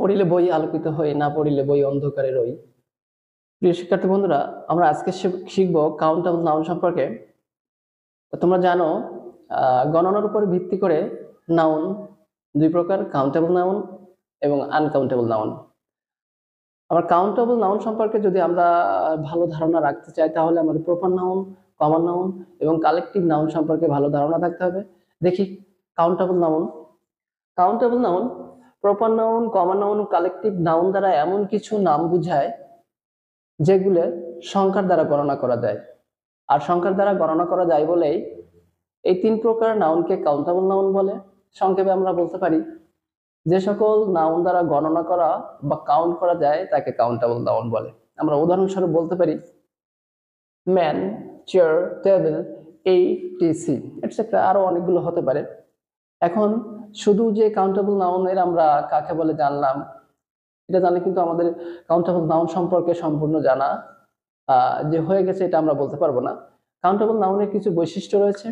পড়িলে বই আলোকিত হই, না পড়িলে বই অন্ধকারে রই। প্রিয় শিক্ষার্থী বন্ধুরা, আমরা আজকে শিখবো কাউন্টেবল নাউন সম্পর্কে। তোমরা জানো গণনার উপর ভিত্তি করে নাউন দুই প্রকার, কাউন্টেবল নাউন এবং আনকাউন্টেবল নাউন। আমরা কাউন্টেবল নাউন সম্পর্কে যদি আমরা ভালো ধারণা রাখতে চাই, তাহলে আমাদের প্রপার নাউন, কমন নাউন এবং কালেকটিভ নাউন সম্পর্কে ভালো ধারণা থাকতে হবে। দেখি countable noun. Countable noun proper noun, common noun, collective noun দ্বারা এমন কিছু নাম বোঝায় যেগুলো সংখ্যার দ্বারা গণনা করা যায়। আর সংখ্যার দ্বারা গণনা করা যায় বলেই এই তিন প্রকার নাউনকে কাউন্টেবল নাউন বলে। সংক্ষেপে আমরা বলতে পারি যে সকল নাউন দ্বারা গণনা করা বা কাউন্ট করা যায় তাকে কাউন্টেবল নাউন বলে। আমরা উদাহরণস্বরূপ বলতে পারি man, chair, table, etc, etcetera. আরো অনেকগুলো হতে পারে। এখন শুধু যে কাউন্টেবল নাউনের আমরা কাকে বলে জানলাম, এটা জানলে কিন্তু আমাদের কাউন্টেবল নাউন সম্পর্কে সম্পূর্ণ জানা যে হয়ে গেছে এটা আমরা বলতে পারবো না। কাউন্টেবল নাউনের কিছু বৈশিষ্ট্য রয়েছে।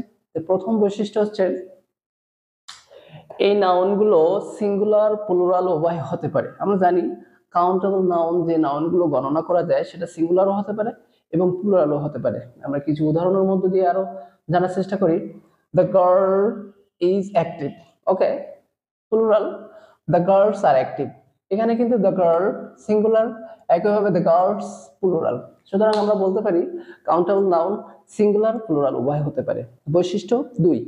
প্রথম বৈশিষ্ট্য হচ্ছে এই নাউনগুলো সিঙ্গুলার, প্লুরাল উভয় হতে পারে। আমরা জানি কাউন্টেবল নাউন যে নাউনগুলো গণনা করা যায় সেটা সিঙ্গুলারও হতে পারে এবং প্লুরালও হতে পারে। আমরা কিছু উদাহরণের মধ্যে দিয়ে আরো জানার চেষ্টা করি। The girl is active, okay, plural the girls are active. এখানে কিন্তু দ্য গার্ল সিঙ্গুলার, একইভাবে দ্য গার্লস প্লুরাল। সুতরাং আমরা বলতে পারি কাউন্টেবল নাউন সিঙ্গুলার, প্লুরাল উভয় হতে পারে। বৈশিষ্ট্য 2,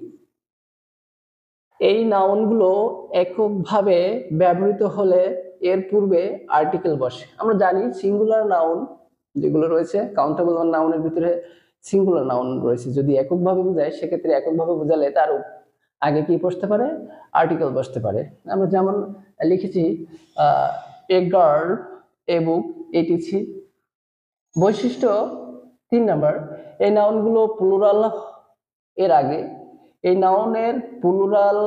এই নাউনগুলো এককভাবে ব্যবহৃত হলে এর পূর্বে আর্টিকেল বসে। আমরা জানি সিঙ্গুলার নাউন যেগুলো রয়েছে কাউন্টেবল নাউনের ভিতরে সিঙ্গুলার নাউন রয়েছে, যদি এককভাবে বোঝায় সেক্ষেত্রে এককভাবে বোঝালে তার আগে কি বসতে পারে, আর্টিকেল বসতে পারে। আমরা যেমন লিখেছি a girl, A book, etc। বৈশিষ্ট্য 3 নাম্বার, এই নাউনগুলো প্লুরাল এর আগে, এই নাউনের প্লুরাল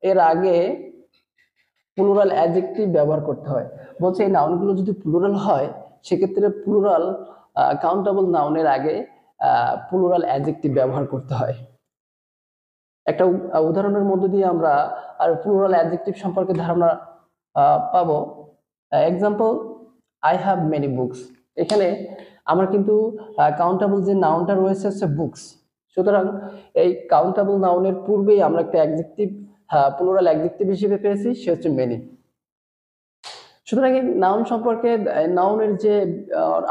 এর আগে প্লুরাল অ্যাডজেক্টিভ ব্যবহার করতে হয়। বলছে এই নাউনগুলো যদি প্লুরাল হয় সেক্ষেত্রে প্লুরাল কাউন্টেবল নাউনের আগে প্লুরাল অ্যাডজেক্টিভ ব্যবহার করতে হয়। একটা উদাহরণের মধ্য দিয়ে আমরা আর প্লুরাল অ্যাডজেক্টিভ সম্পর্কে ধারণা পাবো। Example, I have many books. এখানে আমার কিন্তু কাউন্টেবল যে নাউনটা রয়েছে হচ্ছে বুকস। সুতরাং এই কাউন্টেবল নাউনের পূর্বেই আমরা একটা অ্যাডজেক্টিভ প্লুরাল অ্যাডজেক্টিভ হিসেবে পেয়েছি, সে হচ্ছে মেনি। সুতরাং এই নাউন সম্পর্কে, নাউনের যে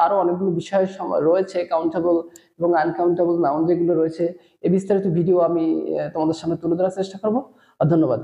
আরো অনেকগুলো বিষয় রয়েছে, কাউন্টেবল এবং আনকাউন্টেবল নাউন যেগুলো রয়েছে, এই বিস্তারিত ভিডিও আমি তোমাদের সামনে তুলে ধরার চেষ্টা করব। ধন্যবাদ।